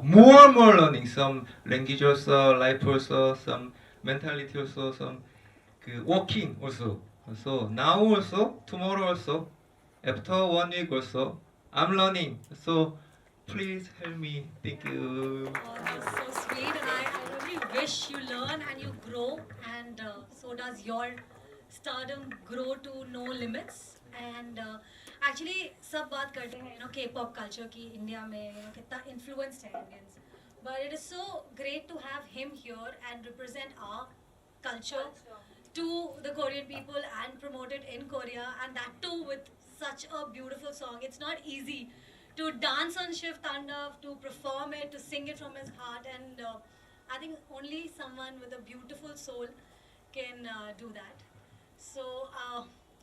more learning. Some language also, life also, some mentality also, some working also. So now also, tomorrow also, after 1 week also, I'm learning. So please help me. Thank you. Oh, that's so sweet, and I really wish you learn and you grow, and so does your stardom grow to no limits. And actually, सब बात करते हैं, K-pop culture की India में, कितना influenced है Indians. But it is so great to have him here and represent our culture to the Korean people and promote it in Korea, and that too with such a beautiful song. It's not easy to dance on Shiv Tandav, to perform it, to sing it from his heart, and I think only someone with a beautiful soul can do that. So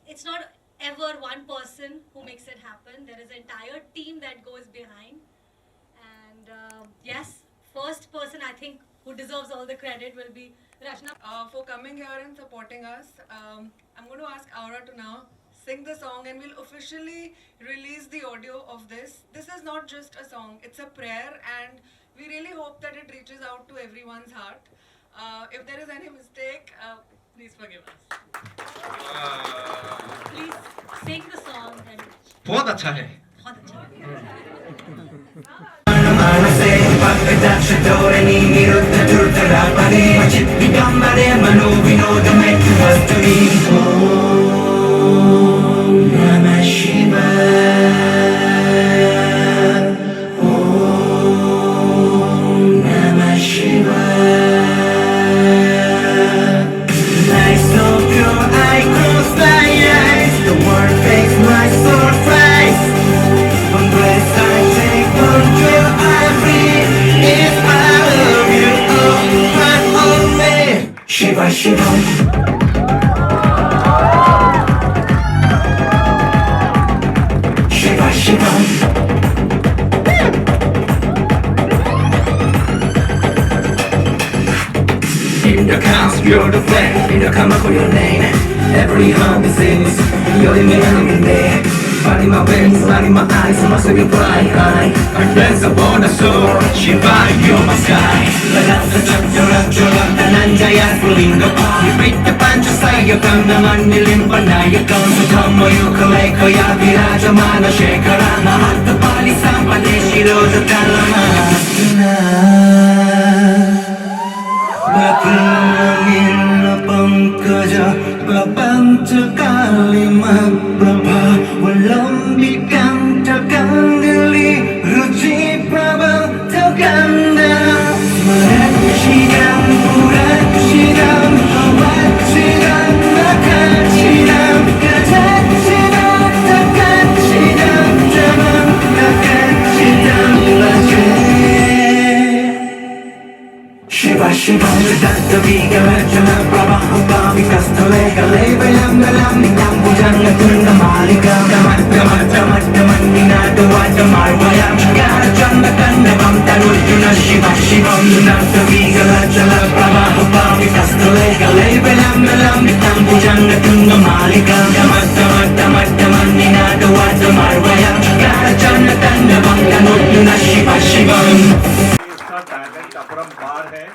it's not ever one person who makes it happen. There is an entire team that goes behind. And yes, first person I think who deserves all the credit will be Rashna. For coming here and supporting us. I'm going to ask Aura to now sing the song, and we'll officially release the audio of this. This is not just a song, it's a prayer, and we really hope that it reaches out to everyone's heart. If there is any mistake, please forgive us. Please sing the song and बहुत अच्छा है. बहुत अच्छा है. Nice, so pure, I close my eyes. The word makes my soul rise. One breath I take, one drill I breathe. If I love you, oh my only. Shiva, Shiva. Shiva, Shiva. In the counts, you're the flame. In the come for your name. Every hum sings. You're in the day. Body my veins, body my eyes, must be fly high. And dance upon the soul. Shiva, you're my sky. Nanjaya Pulinga. You beat the punch aside. You come the money limpa. Now you come to come. You collect. Ya viraja mana shekara. Mahat pali sampane shiro the kalama. Berkelana pangkaja Babantu kalimat Prabha Walambikan takkan dili Ruci prabha takkan dana Merakshiram Purakshiram Awakshiram Makakshiram Kajakshiram Takakshiram Jamam Takakshiram Bhajan Shiva Shiva Datta Viga Rajana Prabha Upami Kastalega Levelam Galam Nitam Bujanga Tunda Malika Tamattamannina Duvata Marvayam Gara Chanda Kandavam Tanurjuna Shiva Shiva Datta Viga Rajana Prabha Upami Kastalega Levelam Galam Nitam Bujanga Tunda Malika Tamattamannina Duvata Marvayam Gara Chanda Kandavam Tanurjuna Shiva Shiva इसका talent अपरंपार है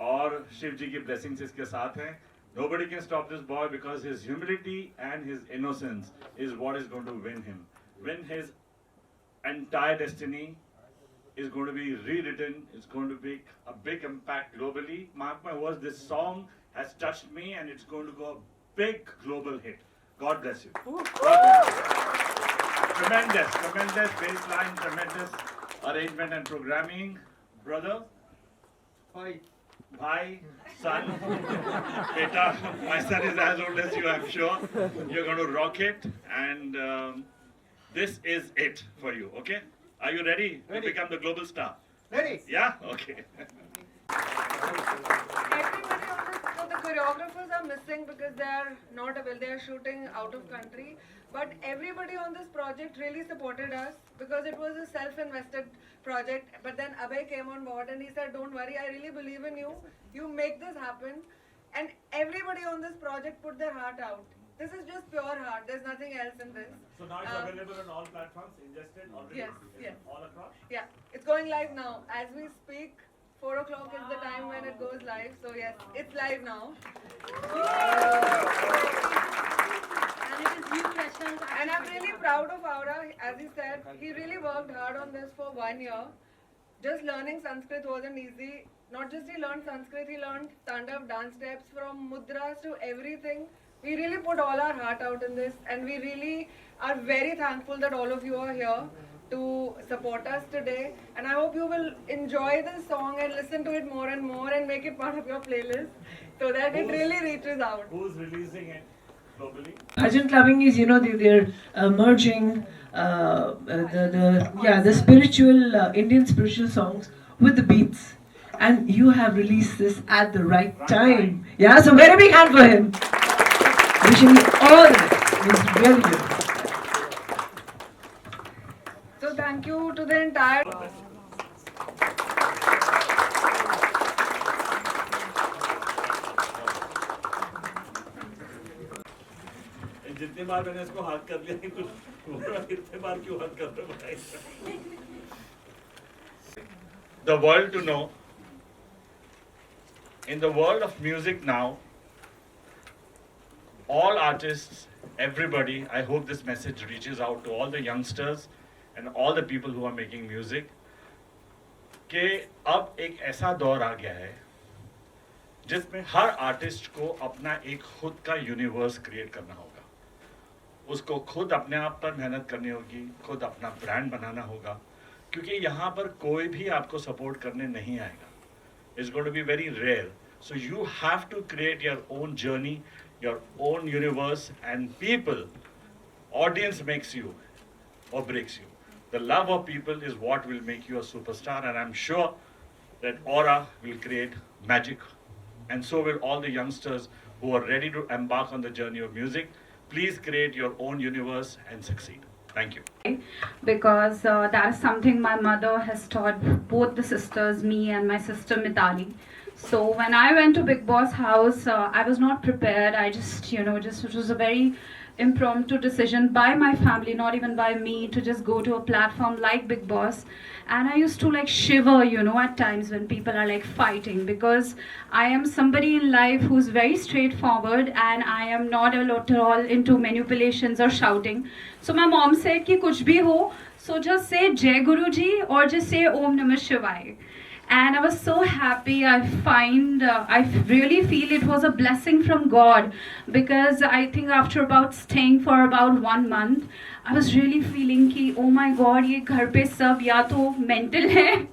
और शिव जी की blessings इसके साथ हैं. Nobody can stop this boy because his humility and his innocence is what is going to win him. When his entire destiny is going to be rewritten, it's going to make a big impact globally. Mark my words, this song has touched me and it's going to go a big global hit. God bless you. God bless you. Tremendous bass line, tremendous arrangement and programming. Brother, bhai, son, beta, my son is as old as you, I'm sure. You're going to rock it, and this is it for you, okay? Are you ready to become the global star? Ready? Yeah? Okay. Everybody on this, so the choreographers are missing because they are not available. They are shooting out of country. But everybody on this project really supported us because it was a self-invested project. But then Abhay came on board and he said, "Don't worry, I really believe in you. You make this happen." And everybody on this project put their heart out. This is just pure heart. There's nothing else in this. So now it's Um, available on all platforms, ingested already? Yes, yes. All across? Yeah, it's going live now. As we speak, 4 o'clock is the time when it goes live. So yes, it's live now. And it is you, Rachna, who's And I'm actually really proud of Aura. As he said, he really worked hard on this for 1 year. Just learning Sanskrit wasn't easy. Not just he learned Sanskrit, he learned Tandav dance steps from mudras to everything. We really put all our heart out in this, and we really are very thankful that all of you are here to support us today. And I hope you will enjoy this song and listen to it more and more and make it part of your playlist so that it really reaches out. Who's releasing it globally? Bhajan clubbing is, they're merging the spiritual Indian spiritual songs with the beats, and you have released this at the right time. Yeah, so very big hand for him. Wishing you all the best. It's really good. So thank you to the entire. जितनी बार मैंने इसको हाथ कर लिया कुछ कितने बार क्यों हाथ कर रहे हो? The world to know. In the world of music now, all artists, everybody, I hope this message reaches out to all the youngsters and all the people who are making music, कि अब एक ऐसा दौर आ गया है जिसमें हर artist को अपना एक खुद का यूनिवर्स क्रिएट करना होगा. उसको खुद अपने आप पर मेहनत करनी होगी, खुद अपना ब्रांड बनाना होगा, क्योंकि यहाँ पर कोई भी आपको सपोर्ट करने नहीं आएगा. It's going to be very rare. So you have to create your own journey, your own universe, and people, audience makes you or breaks you. The love of people is what will make you a superstar, and I'm sure that Aura will create magic, and so will all the youngsters who are ready to embark on the journey of music. Please create your own universe and succeed. Thank you. Because that is something my mother has taught both the sisters, me and my sister Mitali. So when I went to Bigg Boss house, I was not prepared. I just, it was a very impromptu decision by my family, not even by me, to just go to a platform like Bigg Boss. And I used to like shiver, at times when people are like fighting, because I am somebody in life who's very straightforward, and I am not at all into manipulations or shouting. So my mom said ki kuch bhi ho, so just say Jai Guru Ji or just say Om Namah Shivaya. And I was so happy. I really feel it was a blessing from God, because I think after about staying for about 1 month, I was really feeling ki, oh my God, ye ghar pe sab ya to mental hai,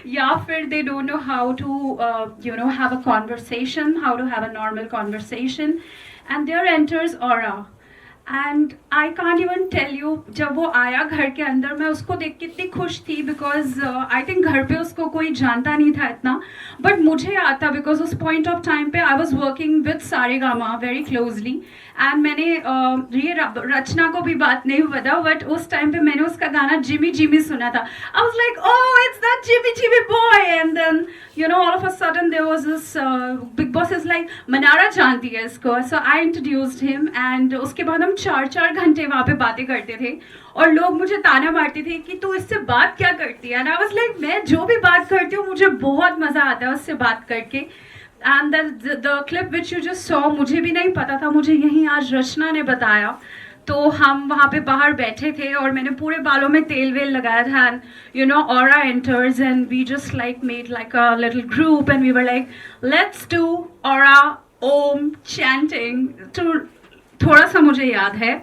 ya fir they don't know how to, have a conversation, how to have a normal conversation. And there enters Aura. And I can't even tell you, जब वो आया घर के अंदर, मैं उसको देख के इतनी खुश थी, because I think घर पे उसको कोई जानता नहीं था इतना, but मुझे याद था, because उस point of time पे I was working with Saregama very closely, and मैंने ये रचना को भी बात नहीं पता, but उस time पे मैंने उसका गाना जिमी जिमी सुना था. I was like, oh, it's that Jimmy Jimmy boy. And then all of a sudden there was this Bigg Boss is like, Manara जानती है इसको. So I introduced him, and उसके बाद हम 4-4 घंटे वहाँ पे बातें करते थे, और लोग मुझे ताना मारते थे कि तू इससे बात क्या करती है. And I was like, मैं जो भी बात करती हूँ मुझे बहुत मज़ा आता है उससे बात करके. And the clip which you just saw, मुझे भी नहीं पता था, मुझे यहीं आज रचना ने बताया. तो हम वहाँ पे बाहर बैठे थे, और मैंने पूरे बालों में तेल वेल लगाया था, and Aura enters, and we just like made like a little group, and we were like, let's do Aura Om chanting. तो थोड़ा सा मुझे याद है,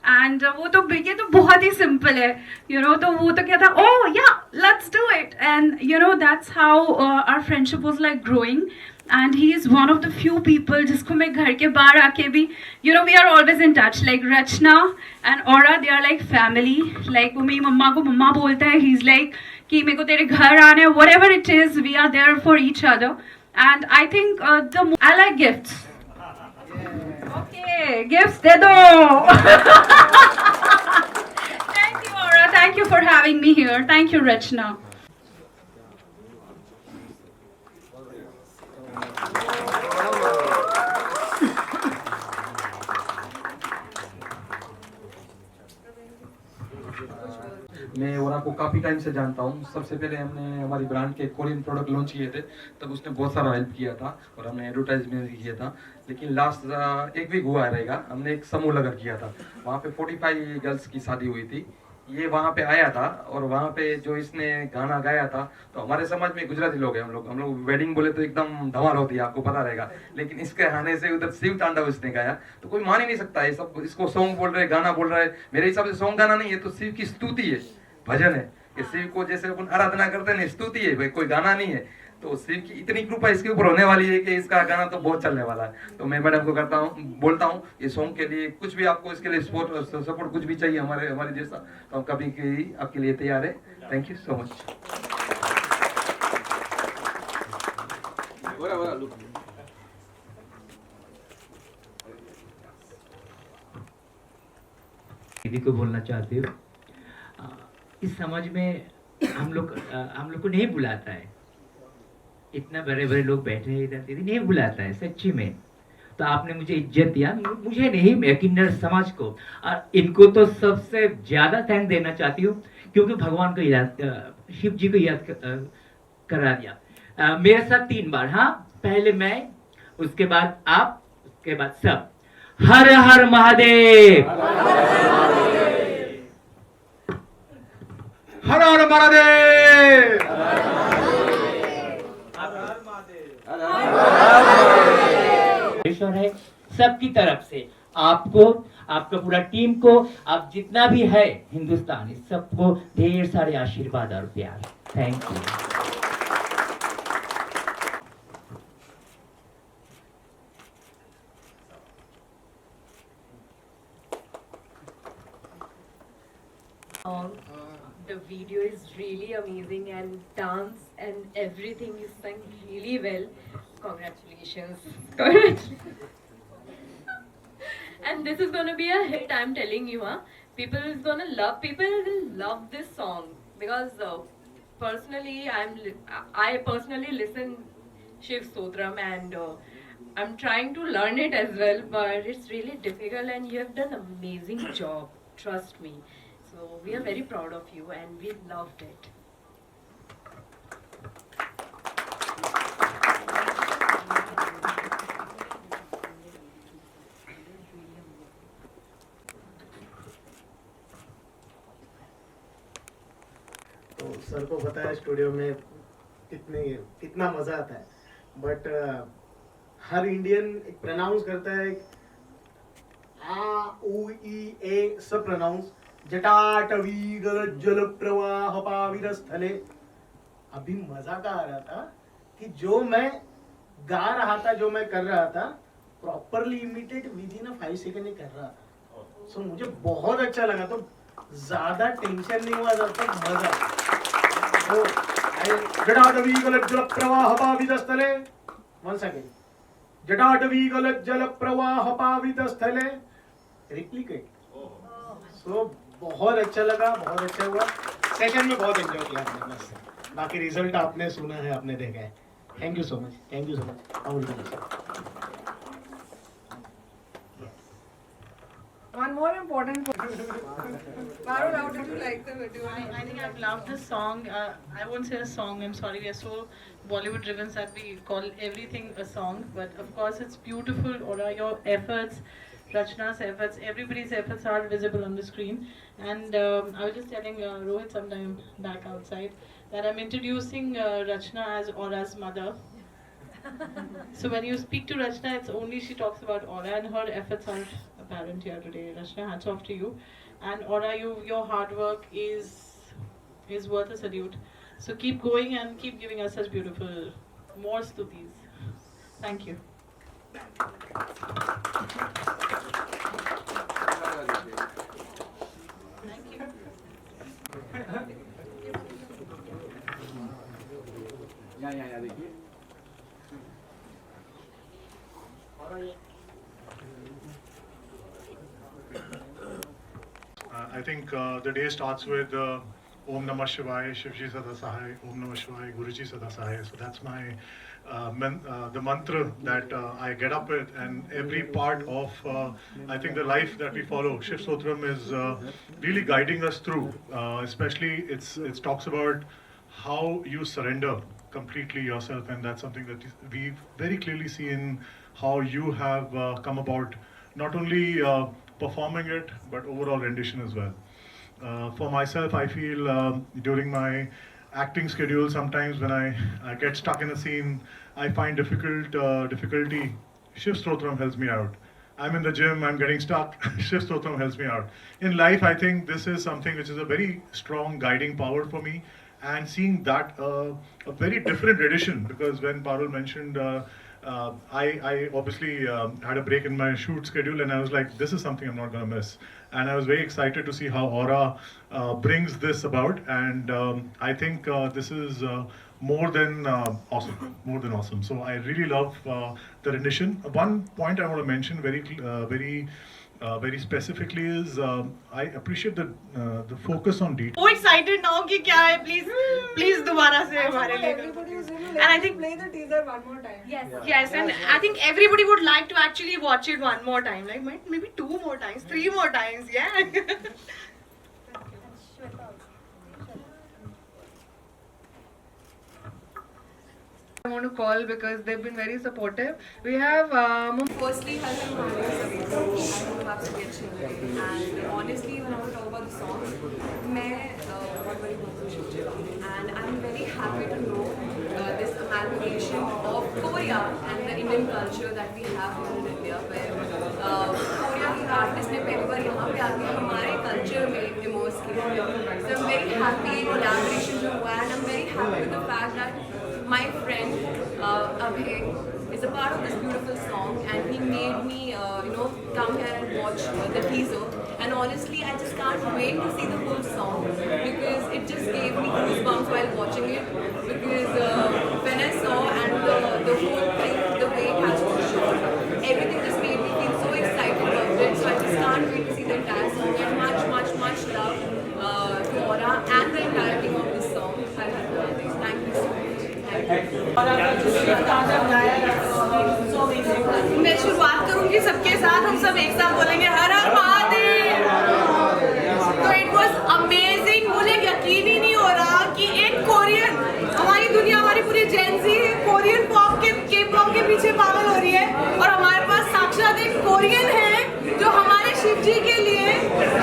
एंड वो तो ये तो बहुत ही सिंपल है, तो वो तो क्या था, oh yeah, let's do it. And that's how our friendship was like growing. And he is one of the few people जिसको मैं घर के बाहर आके भी, we are always in touch. Like Rachna and Aura, they are like family. Like वो मेरी मम्मा को मम्मा बोलता है, he's like कि मेरे को तेरे घर आना है, whatever it is, we are there for each other. And I think I like gifts. Okay, gifts de do. Thank you, Aura. Thank you for having me here. Thank you, Rachna. मैं ओरा को काफ़ी time से जानता हूँ। सबसे पहले हमने हमारी ब्रांड के कोरियन प्रोडक्ट लॉन्च किए थे, तब उसने बहुत सारा हेल्प किया था और हमने एडवर्टाइजमेंट भी किया था। लेकिन लास्ट एक वीक हुआ रहेगा, हमने एक समूह लगन किया था, वहाँ पे 45 गर्ल्स की शादी हुई थी। ये वहाँ पे आया था और वहाँ पे जो इसने गाना गाया था, तो हमारे समाज में गुजराती लोग हैं, हम लोग वेडिंग बोले तो एकदम धमाल होती है, आपको पता रहेगा। लेकिन इसके आने से उधर शिव तांडव इसने गाया, तो कोई मान ही नहीं सकता है सब इसको सॉन्ग बोल रहे, गाना बोल रहा है। मेरे हिसाब से सॉन्ग गाना नहीं है, तो शिव की स्तुति है, भजन है। कि शिव को जैसे अपन आराधना करते हैं ना, स्तुति है भाई, कोई गाना नहीं है। तो शिव की इतनी कृपा इसके ऊपर होने वाली है कि इसका गाना तो बहुत चलने वाला है। तो मैं मैडम को करता हूँ, बोलता हूँ ये सॉन्ग के लिए कुछ भी आपको इसके लिए सपोर्ट कुछ भी चाहिए हमारे जैसा, तो हम कभी की आपके लिए तैयार है। Thank you so much. दीदी को बोलना चाहती हूँ, इस समाज में हम लोग को नहीं बुलाता है, इतना बड़े बड़े लोग बैठे हैं इधर, दीदी नहीं बुलाता है सच्ची में। तो आपने मुझे इज्जत दिया, मुझे नहीं, मैं किन्नर समाज को, और इनको तो सबसे ज्यादा थैंक देना चाहती हूँ, क्योंकि भगवान को याद, शिव जी को याद करा दिया मेरे साथ 3 बार। हाँ, पहले मैं, उसके बाद आप, उसके बाद सब। हर हर महादेव, हर हर महादेव। ईश्वर है सबकी तरफ से, आपको, आपका पूरा टीम को, आप जितना भी है हिंदुस्तानी, सबको ढेर सारे आशीर्वाद और प्यार। Thank you. The video is really amazing, and dance and everything you sang really well. Congratulations. Congratulations. And this is gonna be a hit, I'm telling you, huh? People will love this song because personally, I personally listen Shiv Stotram, and I'm trying to learn it as well, but it's really difficult, and you have done amazing job. Trust me. So we are very proud of you, and we loved it. तो sir को पता है studio में कितना मजा आता है, but her Indian pronounce करता है आ उ ई ए सब प्रोनाउंस, जटाटवी जल प्रवाह पाविर स्थले। अभी मजा का आ रहा था कि जो मैं गा रहा था, जो मैं कर रहा था, properly imitate within 5 second ही कर रहा था। सो मुझे बहुत अच्छा लगा, तो ज्यादा टेंशन नहीं हुआ जब तक मजा। तो जटाटवी जल प्रवाह पावित स्थले, वन सेकेंड, जटाटवी जल प्रवाह पावित स्थले, रिप्लिकेट। सो बहुत अच्छा लगा, बहुत अच्छा हुआ। सेशन में बहुत एंजॉय किया आपने, बस बाकी रिजल्ट आपने सुना है, आपने देखा है। Thank you so much, thank you so much. One more important point. Varun, how did you like the video? I think I've loved this song. I won't say a song, I'm sorry, we are so Bollywood driven that we call everything a song. But of course it's beautiful. Ora, your efforts, Rachna's efforts, everybody's efforts are visible on the screen. And I was just telling Rohit sometime back outside that I'm introducing Rachna as Ora's mother. So when you speak to Rachna, it's only she talks about Ora, and her efforts are apparent here today. Rachna, hats off to you. And Ora, your hard work is worth a salute. So keep going and keep giving us such beautiful more stutis. Thank you. Thank you. देखिए I think the day starts with Om Namah Shivaya, Shivji Sada Sahaya, Om Namah Shivaya, Guruji Sada Sahaya. So that's my the mantra that I get up with, and every part of I think the life that we follow, Shiv Sotram is really guiding us through. Especially it talks about how you surrender completely yourself, and that's something that we very clearly see in how you have come about, not only performing it but overall rendition as well. For myself, I feel during my acting schedule, sometimes when I get stuck in a scene, I find difficulty. Shiv Stotram helps me out. I'm in the gym, I'm getting stuck, Shiv Stotram helps me out. In life, I think this is something which is a very strong guiding power for me, and seeing that a very different edition, because when Parul mentioned I obviously had a break in my shoot schedule, and I was like, this is something I'm not going to miss. And I was very excited to see how Aura brings this about, and I think this is more than awesome, more than awesome. So I really love the rendition. One point I want to mention very specifically is I appreciate the focus on detail. So excited now कि क्या है, please दोबारा से हमारे लिए. Everybody is And I think play the teaser one more time. Yes, and I think everybody would like to actually watch it one more time, like maybe 2 more times, 3 more times, yeah. I want to call because they've been very supportive. We have Firstly, hello, my name is Savita. I hope आपसे भी अच्छी लगे. And honestly, when I want to talk about the song, मैं बहुत बड़ी खुश हूँ. And I'm very happy to know this amalgamation of Korea and the Indian culture that we have here in India, where Korea के artist ने पहली बार यहाँ पे आके हमारे culture में immerse किया. So I'm very happy collaboration जो हुआ, and I'm very happy with the fact that my friend Abhay is a part of this beautiful song, and he made me come here and watch the teaser. And honestly, I just can't wait to see the full song, because it just gave me goosebumps while watching it. Because when I saw and the whole thing, the way it has been shot, everything just made me feel so excited about it. So I just can't wait to see the entire song. And much love to Aura and the entire team of this song. Thank you so much. मैं शुरुआत करूंगी सबके साथ, हम सब एक साथ बोलेंगे हर हर महादेव. तो इट वाज अमेजिंग. मुझे यकीन ही नहीं हो रहा कि एक कोरियन, हमारी दुनिया, हमारी पूरी जेंजी कोरियन पॉप के पॉप के पीछे पागल हो रही है, और हमारे पास साक्षात एक कोरियन है जो हमारे शिव जी के लिए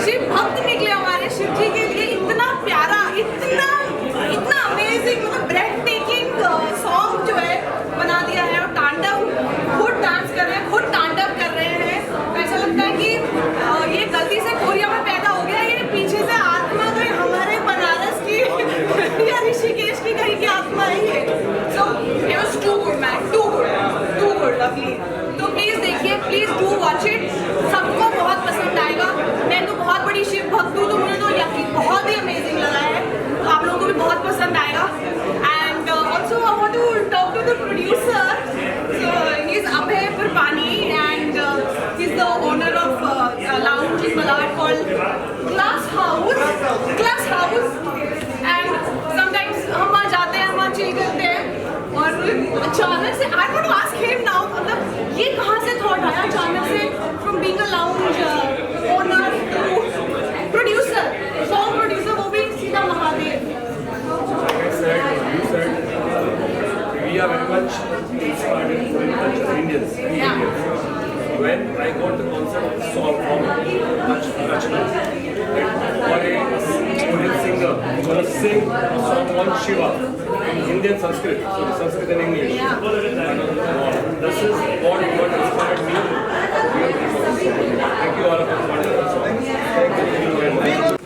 शिव भक्त निकले. हमारे शिव जी के लिए इतना प्यारा, इतना अमेजिंग, मतलब ब्रेथ टेकिंग सॉन्ग जो है बना दिया है. और तांडव, खुद डांस कर रहे हैं, खुद तांडव कर रहे हैं. ऐसा लगता है कि ये गलती से कोरिया में पैदा हो गया, ये पीछे से आत्मा कोई हमारे बनारस की या ऋषिकेश की कहीं की आत्मा है ये. So it was too good man, too good lovely. तो प्लीज देखिए, प्लीज डू वॉच इट. सबको बहुत पसंद आएगा. मैं तो बहुत बड़ी शिव भक्त हूँ, तो मुझे तो यकीन बहुत ही अमेजिंग लगा है. तो आप लोगों को भी बहुत पसंद आएगा. And also I want to talk to the producer. So he's Abhay Purpani, and he's the owner of a lounge in Malad called Glass House. And sometimes हम वहाँ जाते हैं, हम वहाँ chill करते हैं, और अचानक से I want to ask him now, मतलब ये कहाँ से thought आया अचानक से, from being a lounge owner to producer, song producer, वो भी सीधा Mahadev. We are very much inspired and very much Indians. When I got the concept song from Rachna, for a Korean singer who's going to sing a song on Shiva in Hindi and Sanskrit, so Sanskrit and English. This is what inspired me. Thank you all for this wonderful song. Thank you very much.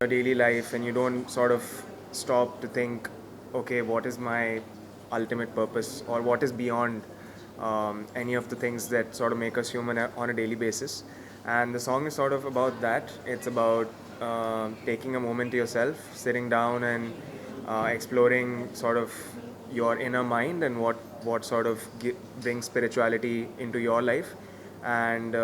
Your daily life, and you don't sort of stop to think, okay, what is my ultimate purpose, or what is beyond any of the things that sort of make us human on a daily basis. And the song is sort of about that. It's about taking a moment to yourself, sitting down and exploring sort of your inner mind and what sort of brings spirituality into your life. And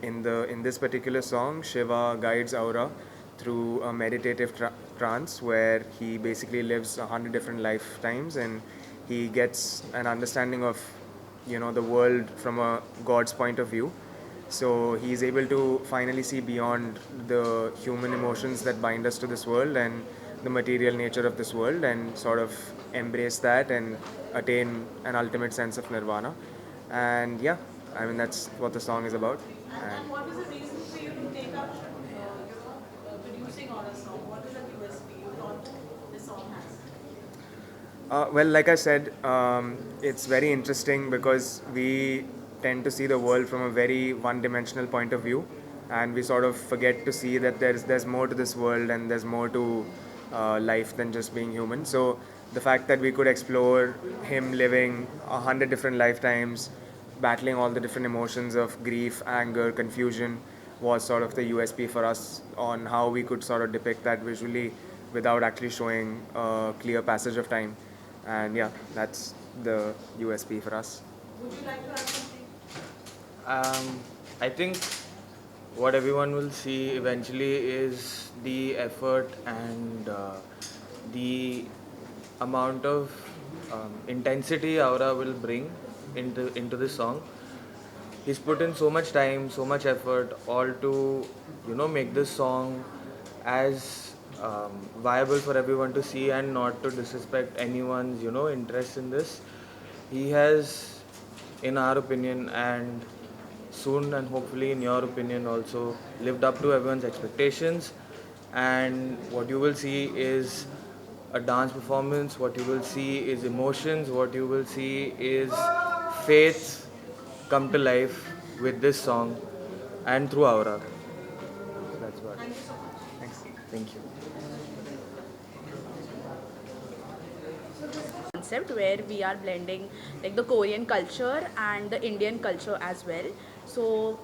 in this particular song, Shiva guides Aura through a meditative trance where he basically lives 100 different lifetimes, and he gets an understanding of the world from a God's point of view. So he's able to finally see beyond the human emotions that bind us to this world and the material nature of this world, and sort of embrace that and attain an ultimate sense of nirvana. And yeah, I mean, that's what the song is about. And what was the reason for you to take up, producing on a song? What is the USP you thought this song has? Well, like I said, it's very interesting because we tend to see the world from a very one-dimensional point of view, and we sort of forget to see that there's more to this world and there's more to life than just being human. So the fact that we could explore him living 100 different lifetimes, battling all the different emotions of grief, anger, confusion, was sort of the USP for us on how we could sort of depict that visually without actually showing a clear passage of time. And yeah, that's the USP for us. Would you like to add something? I think what everyone will see eventually is the effort and the amount of intensity Aura will bring into this song. He's put in so much time, so much effort, all to make this song as viable for everyone to see and not to disrespect anyone's interest in this. He has, in our opinion, and soon and hopefully in your opinion also, lived up to everyone's expectations. And what you will see is a dance performance, what you will see is emotions, what you will see is faith come to life with this song and through Aura. That's what. Thank you so much. Thanks. Thank you. Concept where we are blending like the Korean culture and the Indian culture as well. So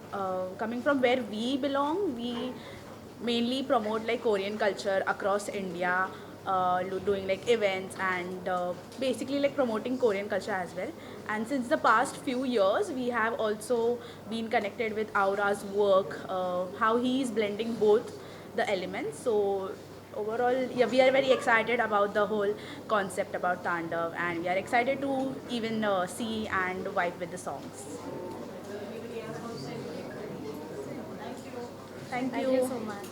coming from where we belong, we mainly promote like Korean culture across India, doing like events and basically like promoting Korean culture as well. And since the past few years, we have also been connected with Aura's work, how he is blending both the elements. So overall, yeah, we are very excited about the whole concept about Tandav, and we are excited to even see and vibe with the songs. Thank you. Thank you so much.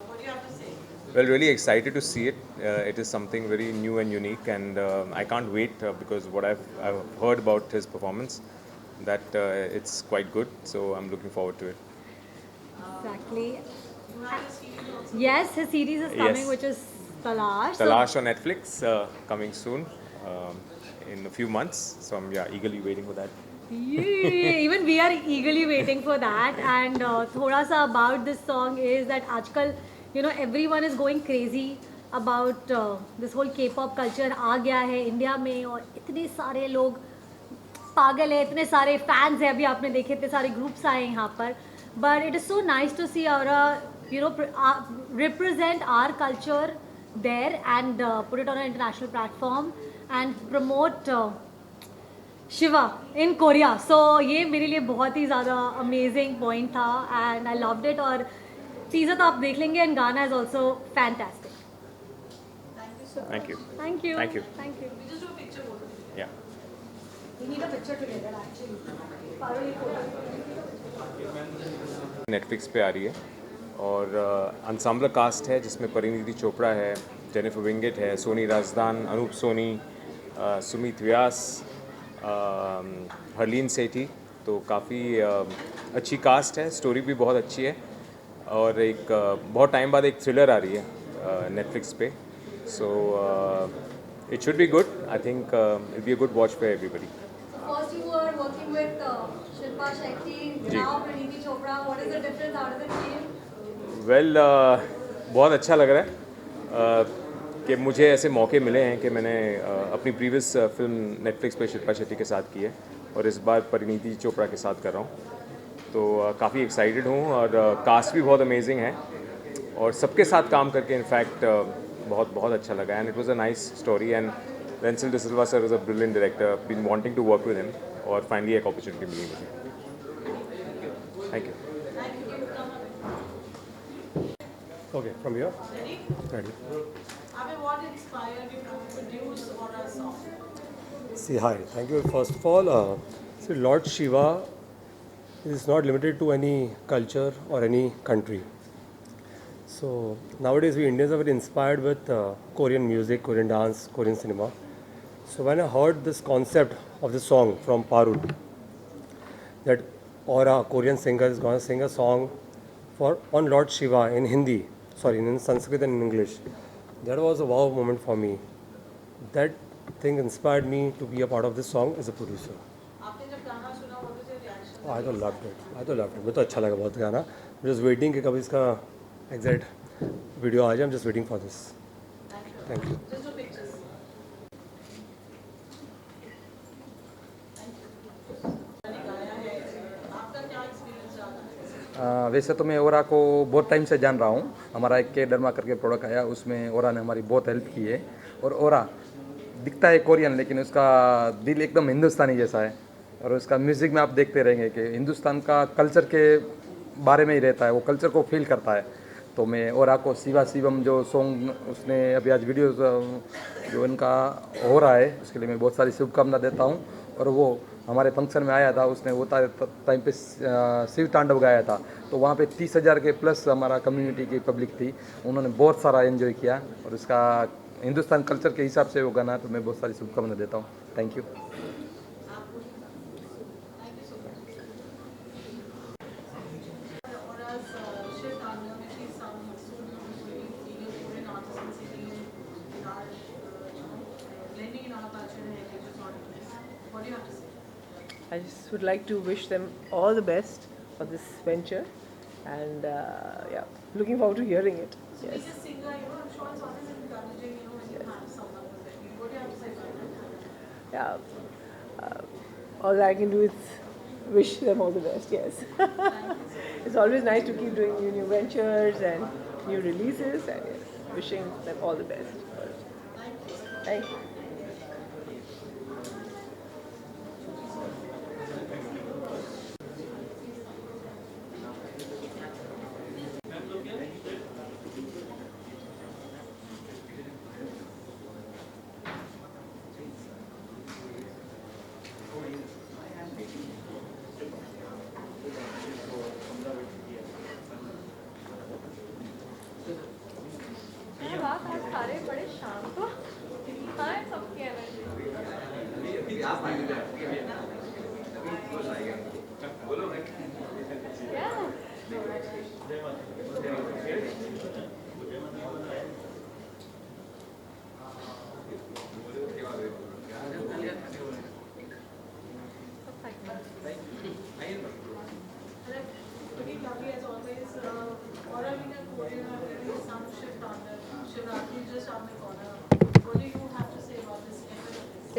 What do you have to say? Well, really excited to see it. It is something very new and unique, and I can't wait because what I've heard about his performance, that it's quite good. So I'm looking forward to it. Exactly. Yes, his series is coming, Yes. which is Talash. Talash on Netflix coming soon in a few months. So I'm eagerly waiting for that. Even we are eagerly waiting for that. And thoda sa about this song is that आजकल everyone is going crazy about this whole K-pop culture आ गया है India में, और इतने सारे लोग पागल है, इतने सारे फैंस हैं. अभी आपने देखे इतने सारे ग्रुप्स आए हैं यहाँ पर. But it is so nice to see Aura, represent our culture there and put it on an international platform and promote Shiva in Korea. So ये मेरे लिए बहुत ही ज़्यादा amazing point था, and I loved it. और teaser तो आप देख लेंगे, and गाना is also fantastic. Thank you. Thank you. Thank you. Thank you. We just do a picture both of you. Yeah. We need a picture together actually. Paroli photo. Netflix पे आ रही है और अंसाम्बल cast है जिसमें परिणीति चोपड़ा है, Jennifer Winget है, सोनी राजदान, अनूप सोनी, सुमित व्यास, हरलीन सेठी. तो काफ़ी अच्छी कास्ट है, स्टोरी भी बहुत अच्छी है और एक बहुत टाइम बाद एक थ्रिलर आ रही है नेटफ्लिक्स पे. So it should be good. I think it be a good watch for everybody. First you were working with Shilpa Shetty, now Praniti Chopra. What is the difference? How does it feel? Well बहुत अच्छा लग रहा है कि मुझे ऐसे मौके मिले हैं कि मैंने अपनी प्रीवियस फिल्म नेटफ्लिक्स पे शिल्पा शेट्टी के साथ की है और इस बार परिणीति चोपड़ा के साथ कर रहा हूँ. तो काफ़ी एक्साइटेड हूँ और कास्ट भी बहुत अमेजिंग है और सबके साथ काम करके इनफैक्ट बहुत बहुत अच्छा लगा and it was a nice story and Rensil D'Silva sir is a brilliant director, been wanting to work with him और फाइनली एक अपॉर्चुनिटी मिली मुझे। Thank you. Okay, from here. Ready. What inspired you to produce Aura song? See, hi. Thank you. First of all, see, Lord Shiva is not limited to any culture or any country. So nowadays we Indians are very inspired with Korean music, Korean dance, Korean cinema. So when I heard this concept of the song from Parul, that Aura, Korean singer, is going to sing a song on Lord Shiva in Hindi, sorry, in Sanskrit and in English, that was a wow moment for me. That thing inspired me to be a part of this song as a producer. I तो loved it. मुझे तो अच्छा लगा बहुत गाना. I'm just waiting कि कभी इसका exact वीडियो आ जाए. I'm just waiting for this. Thank you. वैसे तो मैं ओरा को बहुत टाइम से जान रहा हूँ. हमारा एक के डरमा करके प्रोडक्ट आया, उसमें ओरा ने हमारी बहुत हेल्प की है. और ओरा दिखता है कोरियन लेकिन उसका दिल एकदम हिंदुस्तानी जैसा है. और उसका म्यूज़िक में आप देखते रहेंगे कि हिंदुस्तान का कल्चर के बारे में ही रहता है, वो कल्चर को फील करता है. तो मैं ओरा को शिवा शिवम जो सॉन्ग उसने अभी आज वीडियो जो इनका हो रहा है उसके लिए मैं बहुत सारी शुभकामना देता हूँ. और वो हमारे फंक्शन में आया था, उसने वो टाइम पे शिव तांडव गाया था, तो वहाँ पे 30,000 के प्लस हमारा कम्युनिटी की पब्लिक थी. उन्होंने बहुत सारा एंजॉय किया और उसका हिंदुस्तान कल्चर के हिसाब से वो गाना, तो मैं बहुत सारी शुभकामना देता हूँ. Thank you. I just would like to wish them all the best for this venture, and yeah, looking forward to hearing it. Yes. Being a singer, I'm sure it's always encouraging, when you have someone with you. What do you have to say about that? Yeah, all I can do is wish them all the best. Yes. It's always nice to keep doing new ventures and new releases, and yes, wishing them all the best. Thank you. सारे बड़े शांत हो. हाँ, सबकी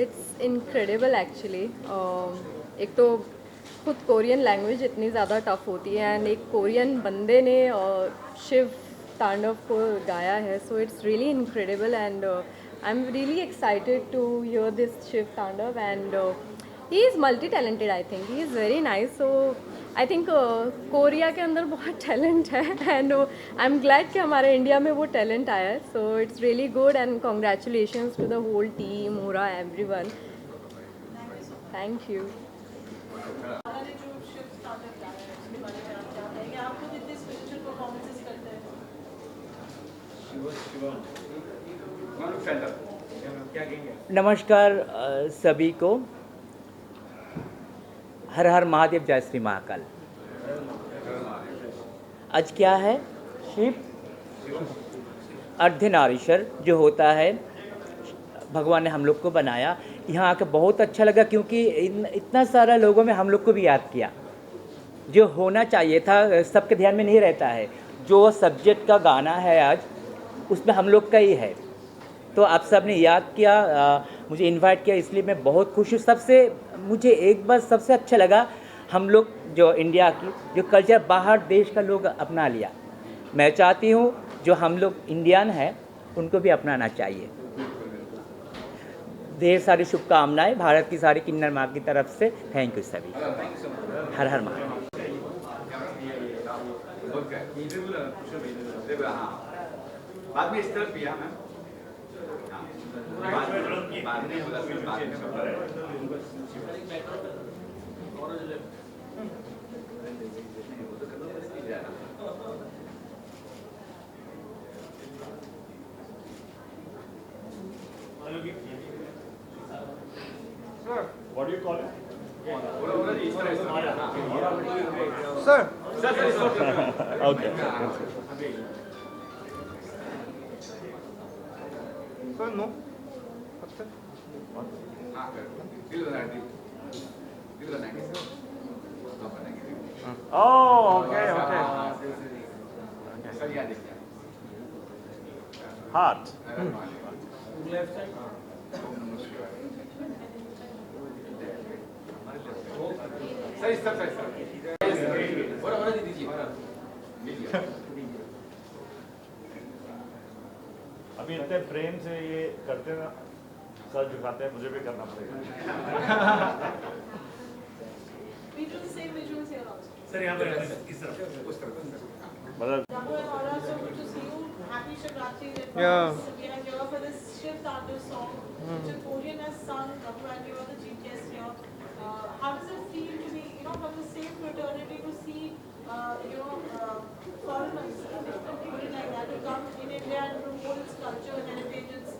it's incredible actually. एक तो खुद Korean language इतनी ज़्यादा टफ होती है एंड एक कोरियन बंदे ने शिव तांडव को गाया है, so it's really incredible and I am really excited to hear this Shiv Tandav. And he is multi talented. I think he is very nice. So I think Korea के अंदर बहुत टैलेंट है एंड आई एम ग्लैड कि हमारे India में वो talent आया है. So it's really good and congratulations to the whole team, मोरा, एवरीवन. Thank you. नमस्कार सभी को. हर हर महादेव, जय श्री महाकाल. आज क्या है? शिव अर्धनारीश्वर जो होता है, भगवान ने हम लोग को बनाया. यहाँ आकर बहुत अच्छा लगा क्योंकि इतना सारा लोगों में हम लोग को भी याद किया. जो होना चाहिए था सबके ध्यान में नहीं रहता है. जो सब्जेक्ट का गाना है आज उसमें हम लोग का ही है, तो आप सब ने याद किया, मुझे इनवाइट किया, इसलिए मैं बहुत खुश हूँ. सबसे मुझे एक बात सबसे अच्छा लगा, हम लोग जो इंडिया की जो कल्चर बाहर देश का लोग अपना लिया। मैं चाहती हूँ जो हम लोग इंडियन हैं उनको भी अपनाना चाहिए। ढेर सारी शुभकामनाएं भारत की सारी किन्नर माँ की तरफ से। थैंक यू सभी। हर हर महादेव। बाद में इस तरफ भी आना। Sir, what do you call it? Sir. Okay. Sir, no. Oh, okay, okay. Heart. Left side. सही सब सही सर और दे दीजिए अभी इतने प्रेम से ये करते ना, सर झुकाते हैं, मुझे भी करना पड़ेगा। सर यहाँ पर इस तरफ उस तरफ मतलब Happy Shivratri. Yeah. We are here for this Shiv Tandav song, which a Korean has sung when we were the GTS here. How does it feel to be, from the same fraternity to see, foreigners, Korean like that, to come in India and promote its culture and heritage, its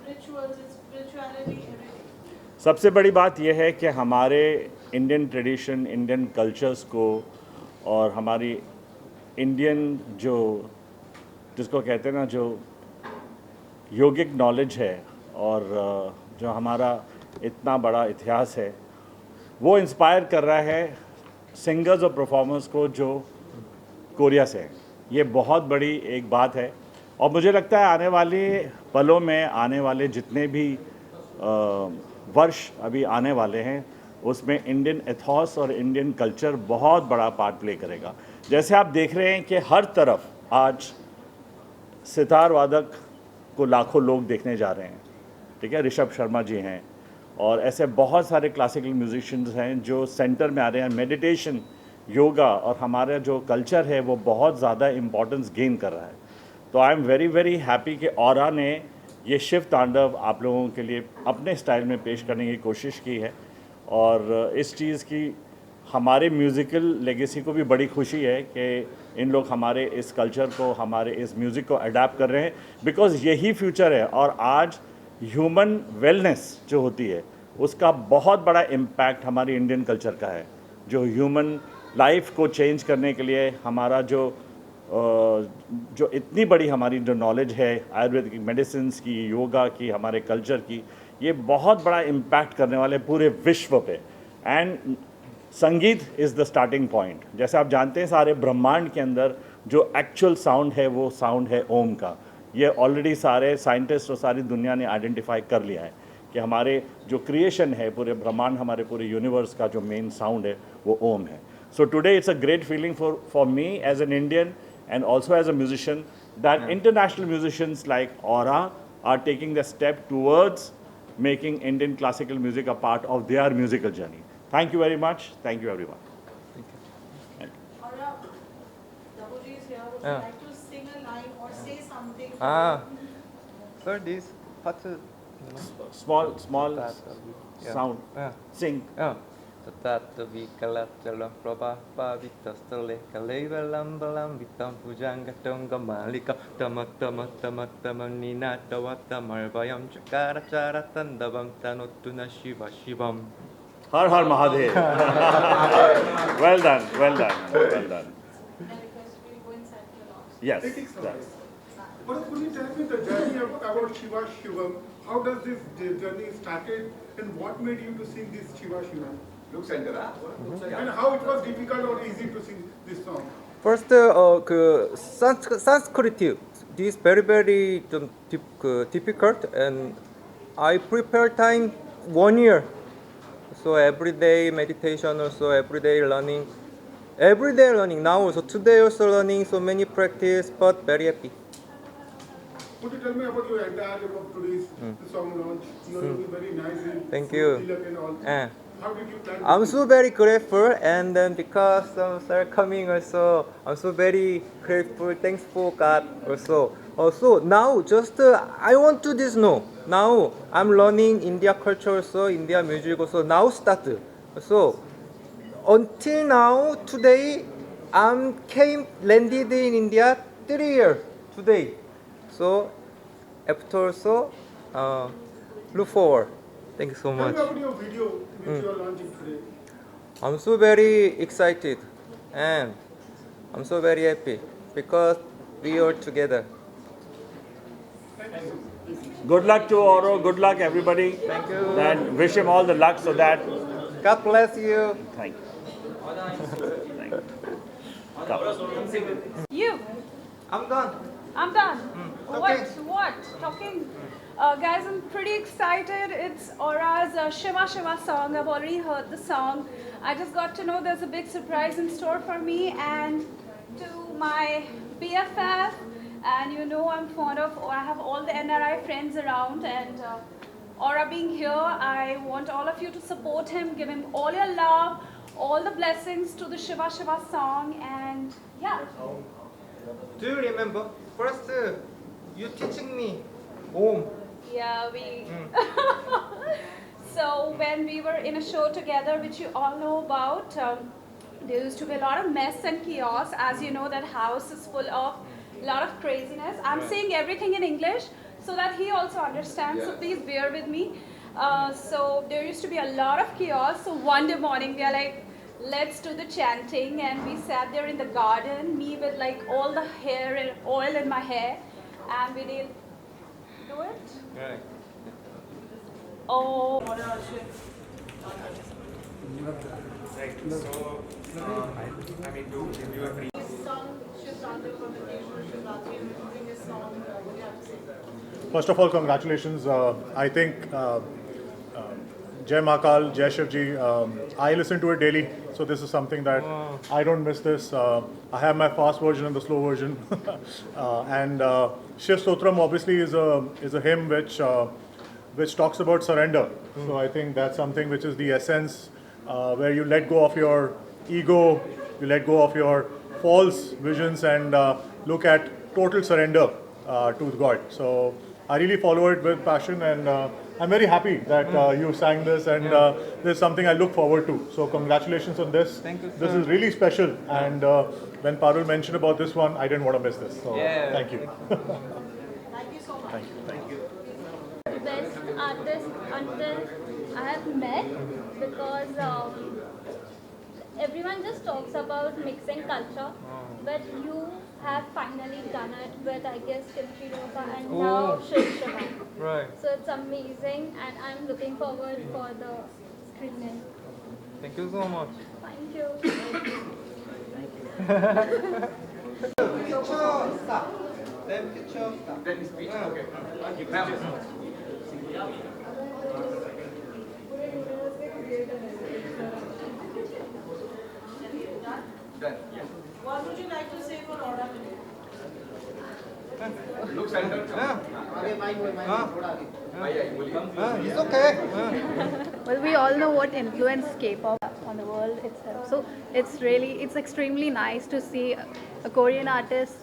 rituals, its spirituality, everything? सबसे बड़ी बात यह है कि हमारे Indian tradition, Indian cultures को और हमारी इंडियन जो जिसको कहते हैं ना, जो योगिक नॉलेज है और जो हमारा इतना बड़ा इतिहास है, वो इंस्पायर कर रहा है सिंगर्स और परफॉर्मर्स को जो कोरिया से हैं। ये बहुत बड़ी एक बात है और मुझे लगता है आने वाले पलों में, आने वाले जितने भी वर्ष अभी आने वाले हैं, उसमें इंडियन एथॉस और इंडियन कल्चर बहुत बड़ा पार्ट प्ले करेगा। जैसे आप देख रहे हैं कि हर तरफ आज सितार वादक को लाखों लोग देखने जा रहे हैं, ठीक है। ऋषभ शर्मा जी हैं और ऐसे बहुत सारे क्लासिकल म्यूजिशियंस हैं जो सेंटर में आ रहे हैं। मेडिटेशन, योगा और हमारा जो कल्चर है वो बहुत ज़्यादा इम्पोर्टेंस गेन कर रहा है। तो I am very very happy कि औरा ने ये शिव तांडव आप लोगों के लिए अपने स्टाइल में पेश करने की कोशिश की है और इस चीज़ की हमारे म्यूज़िकल लेगेसी को भी बड़ी खुशी है कि इन लोग हमारे इस कल्चर को, हमारे इस म्यूज़िक को अडाप्ट कर रहे हैं, बिकॉज़ यही फ्यूचर है। और आज ह्यूमन वेलनेस जो होती है उसका बहुत बड़ा इम्पैक्ट हमारी इंडियन कल्चर का है, जो ह्यूमन लाइफ को चेंज करने के लिए हमारा जो इतनी बड़ी हमारी जो नॉलेज है आयुर्वेद की, मेडिसिन की, योगा की, हमारे कल्चर की, ये बहुत बड़ा इम्पैक्ट करने वाले पूरे विश्व पे। एंड संगीत इज़ द स्टार्टिंग पॉइंट। जैसे आप जानते हैं सारे ब्रह्मांड के अंदर जो एक्चुअल साउंड है वो साउंड है ओम का। ये ऑलरेडी सारे साइंटिस्ट और सारी दुनिया ने आइडेंटिफाई कर लिया है कि हमारे जो क्रिएशन है, पूरे ब्रह्मांड, हमारे पूरे यूनिवर्स का जो मेन साउंड है वो ओम है। So today it's a great feeling for me as an Indian and also as a musician that international musicians like Aura are taking the step towards making Indian classical music a part of their musical journey. Thank you very much. Thank you everyone. Aura, Dabuji is here. Would you like to sing a line or say something? Sir, this what's Small sound. Sing. Tata vikala jalan prabha vitasale kalevalam balam vitam pujanga tonga malika tama tama tama tama nina tawata marvayam chakara charatan dabam tanotuna shiva shivam. Har Har Mahadev. Well done, well done, well done. Yes. But could you tell me the journey about Shiva Shivam? How does this journey started and what made you to sing this Shiva Shivam? And how it was difficult or easy to sing this song? First, Sanskrit is very difficult, and I prepared time 1 year So everyday meditation also, everyday learning. Everyday learning now also. Today also learning, so many practice, but very happy. Could you tell me about your entire of today's song launch? You are looking very nice. Thank you. And all. How did you plan? I'm so very grateful, and then because are coming also, I'm so very grateful. Thanks for God also. Also now just I want to this know. Now I'm learning India culture also, India music also. Now start. So until now today I'm landed in India 3 years today. So after also look forward. Thank you so Tell much. me about your video which you are launching today. I'm so very excited and I'm so very happy because we are together. Good luck to Oro. Good luck, everybody. Thank you. And wish him all the luck so that. God bless you. Thank you. Thank you. You. I'm done. I'm done. Okay. What? Talking. Guys, I'm pretty excited. It's Aura's Shiva Shiva song. I've already heard the song. I just got to know there's a big surprise in store for me, and to my BFF, and you know I'm fond of, I have all the NRI friends around, and Aura being here, I want all of you to support him, give him all your love, all the blessings to the Shiva Shiva song, and yeah. Do you remember? First, you teaching me home. Yeah, we. So when we were in a show together, which you all know about, there used to be a lot of mess and chaos. As you know, that house is full of a lot of craziness. I'm saying everything in English so that he also understands. So please bear with me. So there used to be a lot of chaos. So one day morning, we are like, let's do the chanting, and we sat there in the garden, me with like all the hair and oil in my hair, and we did do it. Right. Oh. Right. So, I mean, to give you a brief. First of all, congratulations. I think Jai Mahakal, Jai Shivji, I listen to it daily, so this is something that I don't miss this. I have my fast version and the slow version. And Shiv Stotram obviously is a hymn which talks about surrender. So I think that's something which is the essence, where you let go of your ego, you let go of your false visions and look at total surrender to God. So I really follow it with passion, and I'm very happy that you sang this, and this is something I look forward to. So congratulations on this. Thank you, This sir. is really special, and when Parul mentioned about this one, I didn't want to miss this. So thank you. Thank you so much. Thank you. Thank you. The best artist until I have met, because everyone just talks about mixing culture, but you have finally done it with, I guess, Kimchi Rosa and now Shiv Shiva. Right. So it's amazing, and I'm looking forward for the screening. Thank you so much. Thank you. Then speech. Okay. You have it. Done. What would you like to say for Aura? Look center. It's okay. Well, we all know what influence K-pop on the world itself. So it's extremely nice to see a Korean artist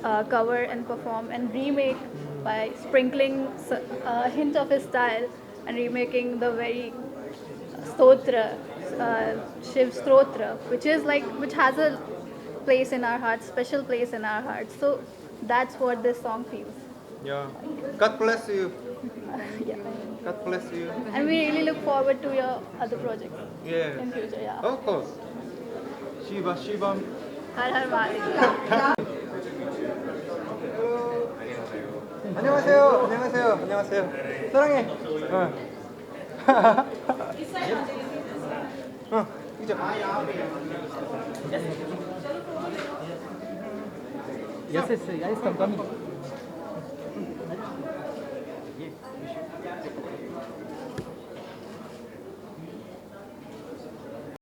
cover and perform and remake by sprinkling a hint of his style and remaking the very stotra, Shiv Stotra, which has a place in our hearts, special place in our hearts. So that's what this song feels. Yeah. God bless you. Yeah. God bless you. And we really look forward to your other projects Yeah. in future. Yeah. Of course. Shiva, Shiva. Har Har Mahadev. 안녕하세요. 안녕하세요. 안녕하세요. 사랑해. 이제. Yes, I'm coming.